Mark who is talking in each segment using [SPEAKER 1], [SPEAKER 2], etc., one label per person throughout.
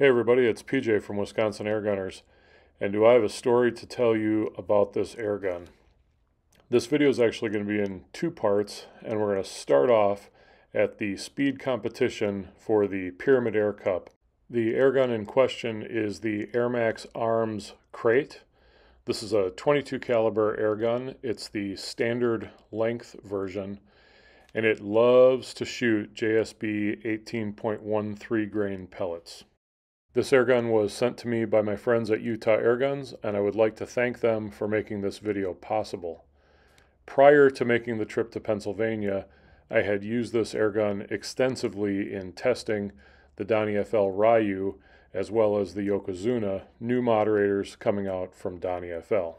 [SPEAKER 1] Hey everybody, it's PJ from Wisconsin Airgunners, and do I have a story to tell you about this air gun. This video is actually going to be in two parts, and we're going to start off at the speed competition for the Pyramyd Air Cup. The air gun in question is the AirMaks Arms Krait. This is a 22 caliber air gun. It's the standard length version, and it loves to shoot JSB 18.13 grain pellets. This airgun was sent to me by my friends at Utah Airguns, and I would like to thank them for making this video possible. Prior to making the trip to Pennsylvania, I had used this airgun extensively in testing the DonnyFL Ryu as well as the Yokozuna new moderators coming out from DonnyFL.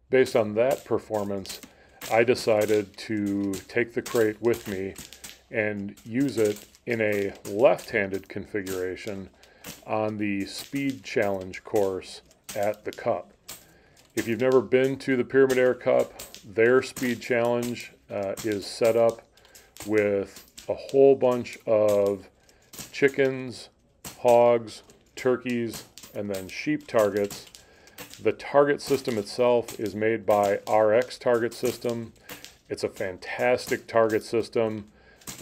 [SPEAKER 1] Based on that performance, I decided to take the Krait with me and use it in a left-handed configuration on the speed challenge course at the Cup. If you've never been to the Pyramyd Air Cup, their speed challenge is set up with a whole bunch of chickens, hogs, turkeys, and then sheep targets. The target system itself is made by RX Target System. It's a fantastic target system.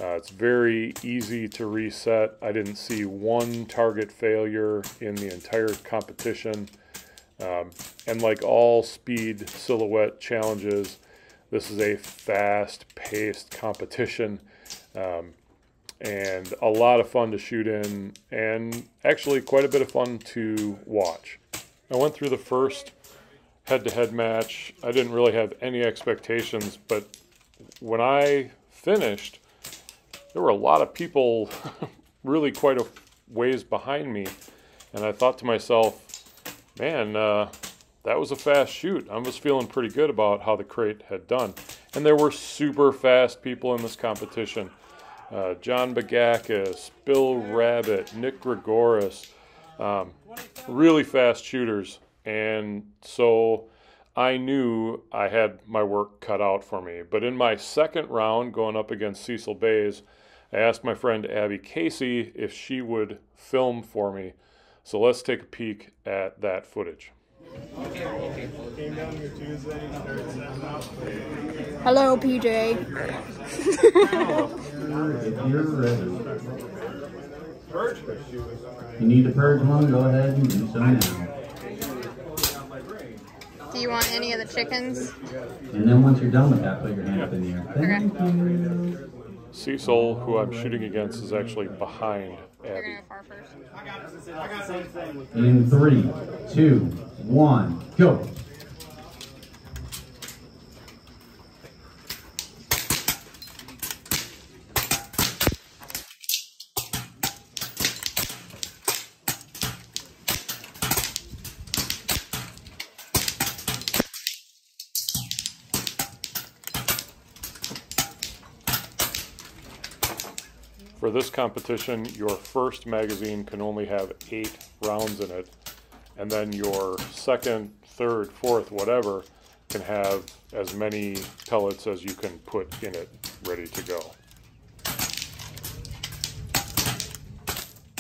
[SPEAKER 1] It's very easy to reset. I didn't see one target failure in the entire competition. And like all speed silhouette challenges, this is a fast-paced competition and a lot of fun to shoot in, and actually quite a bit of fun to watch. I went through the first head-to-head match. I didn't really have any expectations, but when I finished, there were a lot of people really quite a ways behind me, and I thought to myself, man, that was a fast shoot. I was feeling pretty good about how the Krait had done. And there were super fast people in this competition. John Bagakis, Bill Rabbit, Nick Gregoris, really fast shooters. And so I knew I had my work cut out for me. But in my second round, going up against Cecil Bays, I asked my friend Abby Casey if she would film for me. So let's take a peek at that footage.
[SPEAKER 2] Hello, PJ.
[SPEAKER 3] You need to purge one, go ahead and do so now.
[SPEAKER 2] Do you want any of the chickens?
[SPEAKER 3] And then once you're done with that, put your hand up in the air. Thank you.
[SPEAKER 1] Cecil, who I'm shooting against, is actually behind Abby.
[SPEAKER 2] You're gonna go far first.
[SPEAKER 3] In 3, 2, 1, go.
[SPEAKER 1] For this competition, your first magazine can only have 8 rounds in it, and then your second, third, fourth, whatever, can have as many pellets as you can put in it ready to go.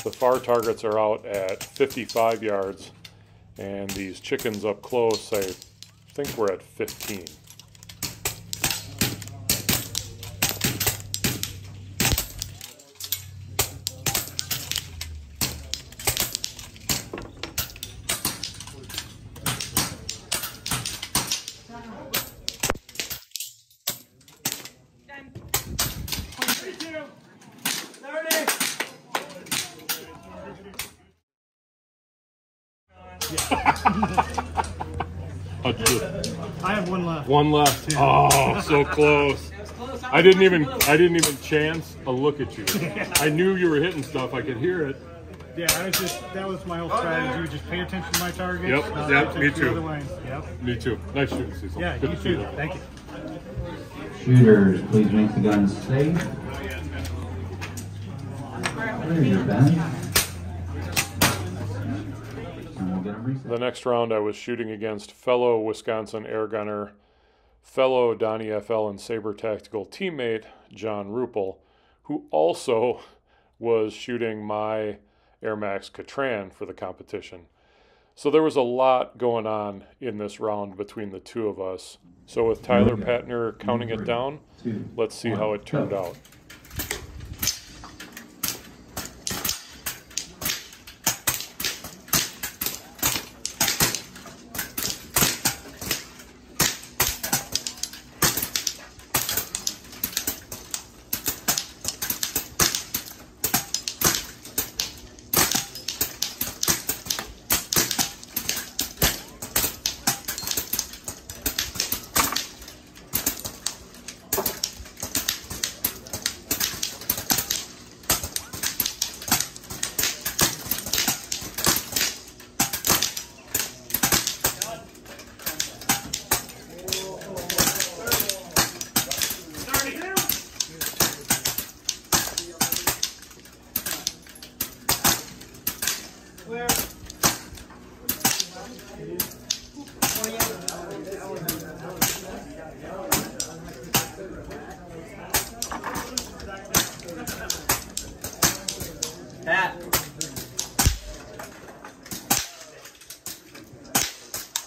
[SPEAKER 1] The far targets are out at 55 yards, and these chickens up close, I think we're at 15.
[SPEAKER 4] I have one left.
[SPEAKER 1] One left. Oh, so close. I didn't even chance a look at you. I knew you were hitting stuff. I could hear it.
[SPEAKER 4] Yeah, that was my whole strategy. Just pay attention to my targets.
[SPEAKER 1] Yep, me too.
[SPEAKER 4] Yep.
[SPEAKER 1] Me too. Nice shooting, Cecil.
[SPEAKER 4] Yeah,
[SPEAKER 1] good
[SPEAKER 4] you
[SPEAKER 1] to see
[SPEAKER 4] too.
[SPEAKER 1] you.
[SPEAKER 4] Thank you.
[SPEAKER 3] Shooters, please make the guns safe. There's your bench.
[SPEAKER 1] The next round I was shooting against fellow Wisconsin airgunner, fellow DonnyFL and Sabre Tactical teammate John Ruppel, who also was shooting my AirMaks Katran for the competition. So there was a lot going on in this round between the two of us. So with Tyler Patner counting it down, let's see how it turned out.
[SPEAKER 5] Pat.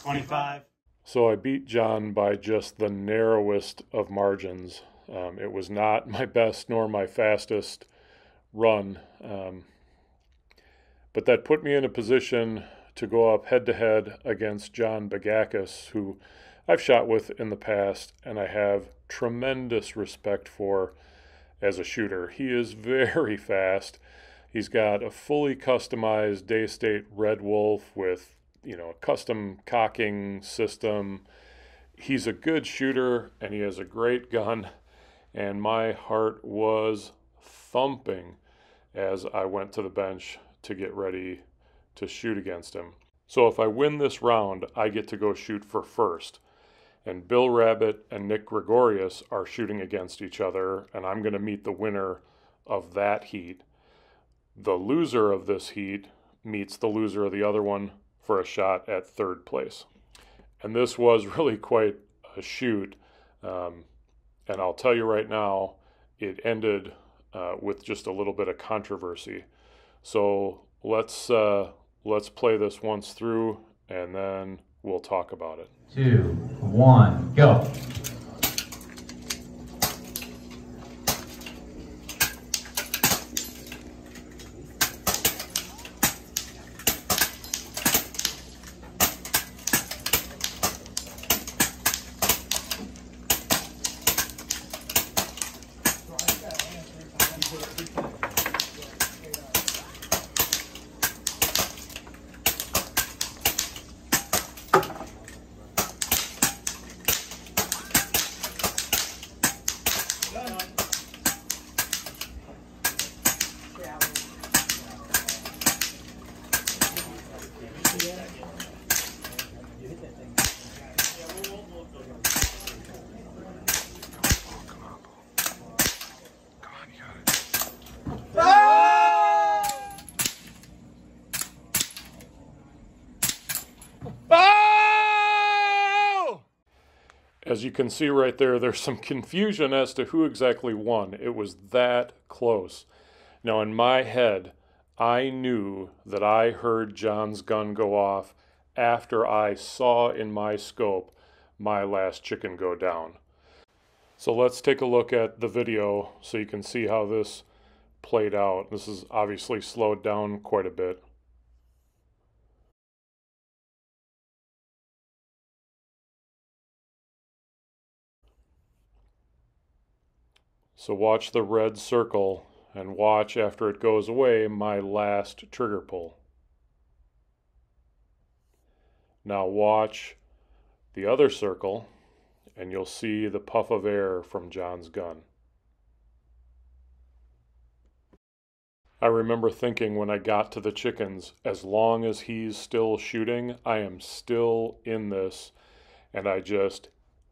[SPEAKER 5] 25.
[SPEAKER 1] So I beat John by just the narrowest of margins. It was not my best nor my fastest run, but that put me in a position to go up head-to-head against John Bagakis, who I've shot with in the past and I have tremendous respect for as a shooter. He is very fast. He's got a fully customized Daystate Red Wolf with, you know, a custom cocking system. He's a good shooter and he has a great gun, and my heart was thumping as I went to the bench to get ready to shoot against him. So if I win this round, I get to go shoot for first. And Bill Rabbit and Nick Gregorius are shooting against each other, and I'm going to meet the winner of that heat. The loser of this heat meets the loser of the other one for a shot at third place. And this was really quite a shoot. And I'll tell you right now, it ended with just a little bit of controversy. So let's play this once through, and then we'll talk about it.
[SPEAKER 3] 2, 1, go.
[SPEAKER 1] As you can see right there, there's some confusion as to who exactly won. It was that close. Now in my head, I knew that I heard John's gun go off after I saw in my scope my last chicken go down. So let's take a look at the video so you can see how this played out. This is obviously slowed down quite a bit. So watch the red circle and watch after it goes away my last trigger pull. Now watch the other circle and you'll see the puff of air from John's gun. I remember thinking when I got to the chickens, as long as he's still shooting, I am still in this, and I just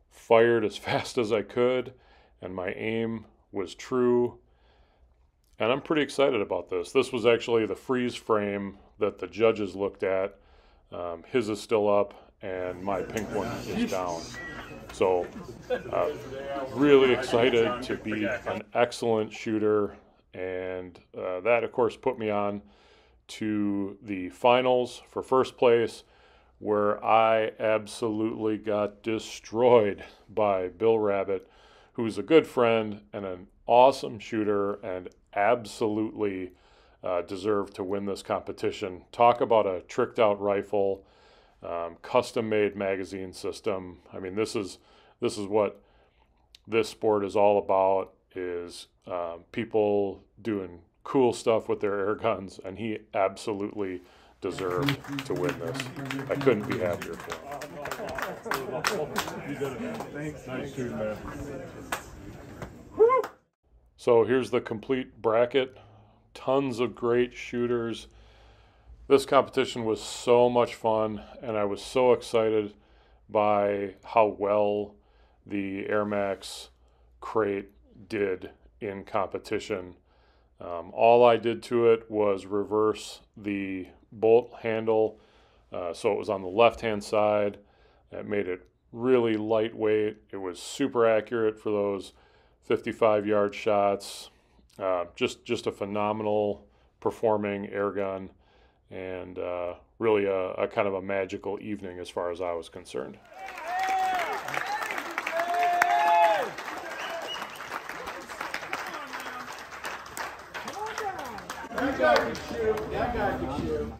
[SPEAKER 1] fired as fast as I could, and my aim was true, and I'm pretty excited about this. This was actually the freeze frame that the judges looked at. His is still up, and my pink one is down. So, really excited to be an excellent shooter, and that, of course, put me on to the finals for first place, where I absolutely got destroyed by Bill Rabbit, who's a good friend and an awesome shooter and absolutely deserved to win this competition. Talk about a tricked out rifle, custom-made magazine system. I mean, this is what this sport is all about, is people doing cool stuff with their air guns, and he absolutely deserved to win this. I couldn't be happier for him. You did it, man. Thanks. Nice shooting, man. So here's the complete bracket. Tons of great shooters. This competition was so much fun, and I was so excited by how well the AirMaks Krait did in competition. All I did to it was reverse the bolt handle so it was on the left hand side. That made it really lightweight. It was super accurate for those 55-yard shots. Just a phenomenal performing air gun, and really a kind of a magical evening as far as I was concerned.
[SPEAKER 6] That guy can shoot. That guy can shoot.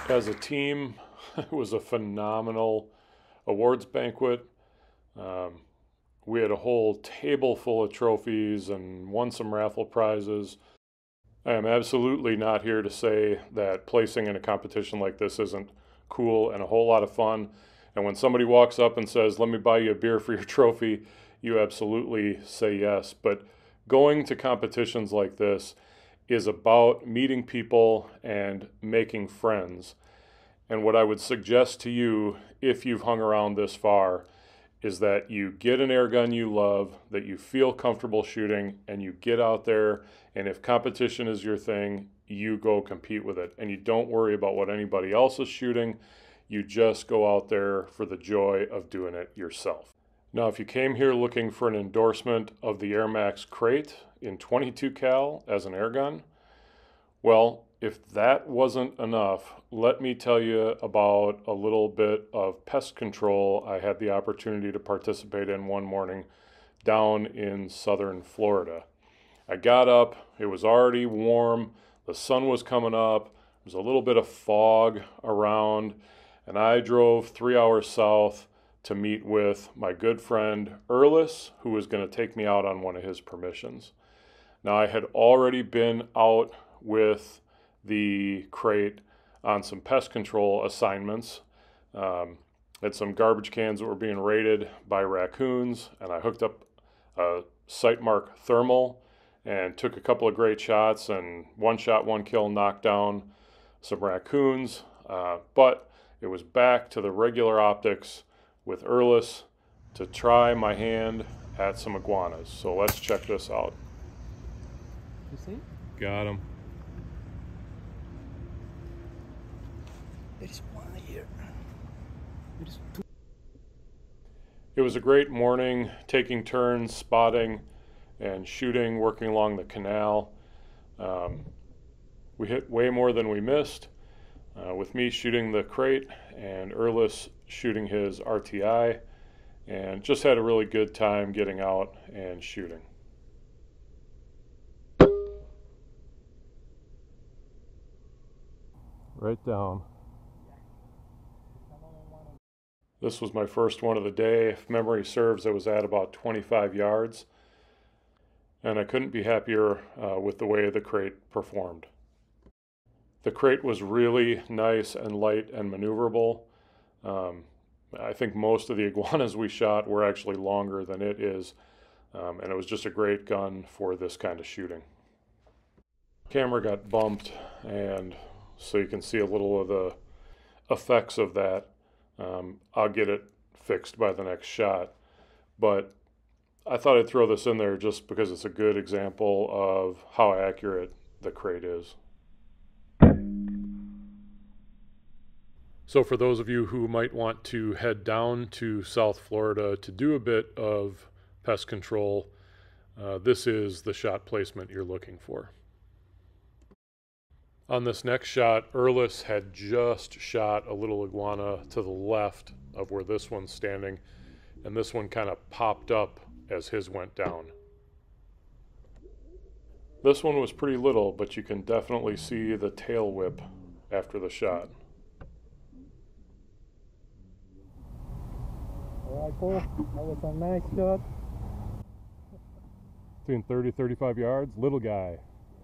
[SPEAKER 1] As a team, it was a phenomenal awards banquet. We had a whole table full of trophies and won some raffle prizes. I am absolutely not here to say that placing in a competition like this isn't cool and a whole lot of fun. And when somebody walks up and says, "Let me buy you a beer for your trophy," you absolutely say yes. But going to competitions like this is about meeting people and making friends. And what I would suggest to you, if you've hung around this far, is that you get an air gun you love, that you feel comfortable shooting, and you get out there, and if competition is your thing, you go compete with it. And you don't worry about what anybody else is shooting. You just go out there for the joy of doing it yourself. Now, if you came here looking for an endorsement of the AirMaks Krait in 22 cal as an air gun, well, if that wasn't enough, let me tell you about a little bit of pest control I had the opportunity to participate in one morning down in southern Florida. I got up, it was already warm, the sun was coming up, there was a little bit of fog around, and I drove 3 hours south to meet with my good friend Erlis, who was going to take me out on one of his permissions. Now, I had already been out with the Krait on some pest control assignments. Had some garbage cans that were being raided by raccoons, and I hooked up a Sightmark thermal and took a couple of great shots, and one shot, one kill, knocked down some raccoons. But it was back to the regular optics with Erlis to try my hand at some iguanas. So let's check this out.
[SPEAKER 6] You see?
[SPEAKER 1] Got him.
[SPEAKER 6] There is one here. There is two.
[SPEAKER 1] It was a great morning, taking turns, spotting and shooting, working along the canal. We hit way more than we missed, with me shooting the Krait and Erlis shooting his RTI, and just had a really good time getting out and shooting. Right down. This was my first one of the day. If memory serves, I was at about 25 yards. And I couldn't be happier with the way the Krait performed. The Krait was really nice and light and maneuverable. I think most of the iguanas we shot were actually longer than it is. And it was just a great gun for this kind of shooting. Camera got bumped, and so you can see a little of the effects of that. I'll get it fixed by the next shot. but I thought I'd throw this in there just because it's a good example of how accurate the Krait is. So for those of you who might want to head down to South Florida to do a bit of pest control, this is the shot placement you're looking for. On this next shot, Erlis had just shot a little iguana to the left of where this one's standing, and this one kind of popped up as his went down. This one was pretty little, but you can definitely see the tail whip after the shot.
[SPEAKER 7] Alright, cool. That was a nice shot.
[SPEAKER 1] Between 30-35 yards, little guy.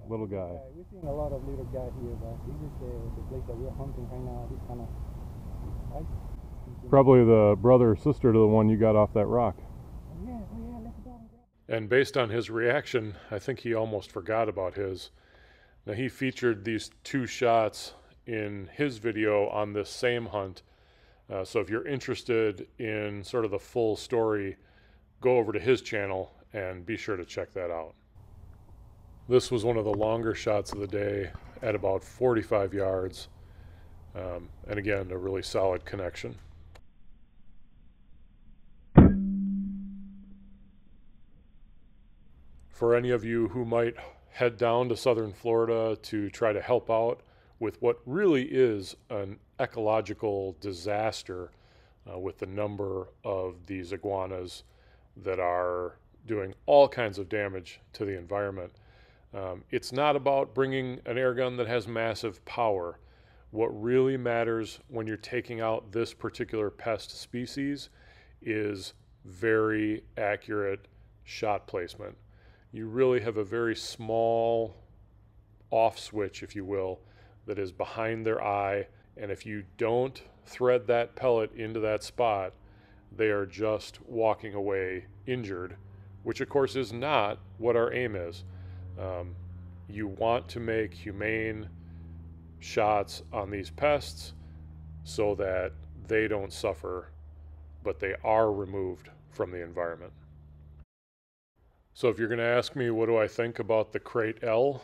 [SPEAKER 1] Little guy.
[SPEAKER 7] We're seeing a lot of little guys here, but this is the place that we're hunting right now. This kind of, right?
[SPEAKER 1] Probably the brother or sister to the one you got off that rock.
[SPEAKER 7] Yeah, let's go.
[SPEAKER 1] And based on his reaction, I think he almost forgot about his. Now, he featured these two shots in his video on this same hunt. So if you're interested in sort of the full story, go over to his channel and be sure to check that out. This was one of the longer shots of the day at about 45 yards. And again, a really solid connection. For any of you who might head down to southern Florida to try to help out with what really is an ecological disaster with the number of these iguanas that are doing all kinds of damage to the environment. It's not about bringing an air gun that has massive power. What really matters when you're taking out this particular pest species is very accurate shot placement. You really have a very small off switch, if you will, that is behind their eye, and if you don't thread that pellet into that spot, they are just walking away injured, which of course is not what our aim is. You want to make humane shots on these pests so that they don't suffer, but they are removed from the environment. So if you're going to ask me what do I think about the Krait L,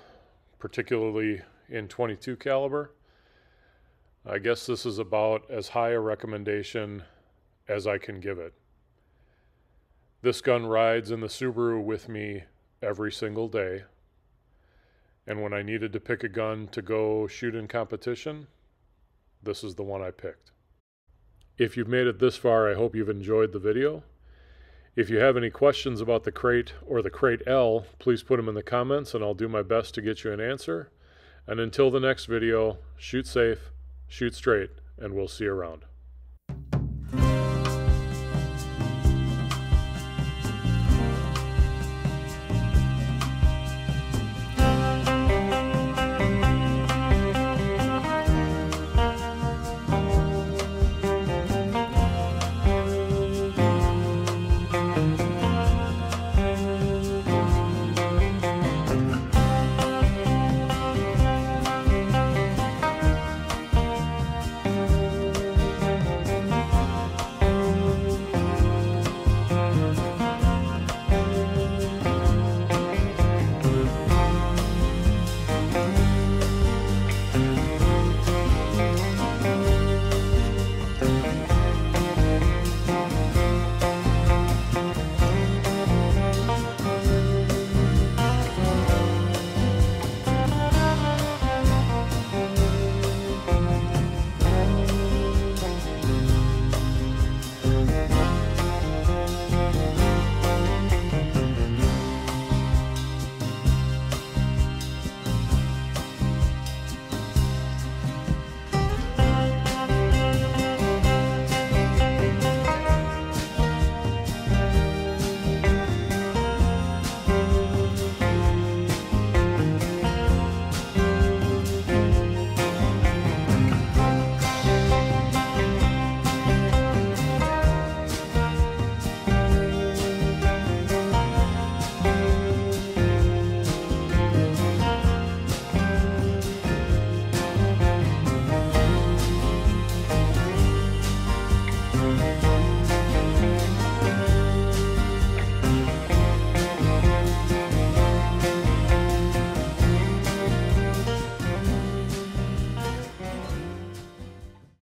[SPEAKER 1] particularly in .22 caliber, I guess this is about as high a recommendation as I can give it. This gun rides in the Subaru with me every single day, and when I needed to pick a gun to go shoot in competition, this is the one I picked. If you've made it this far, I hope you've enjoyed the video. If you have any questions about the Krait or the Krait L, please put them in the comments and I'll do my best to get you an answer. And until the next video, shoot safe, shoot straight, and we'll see you around.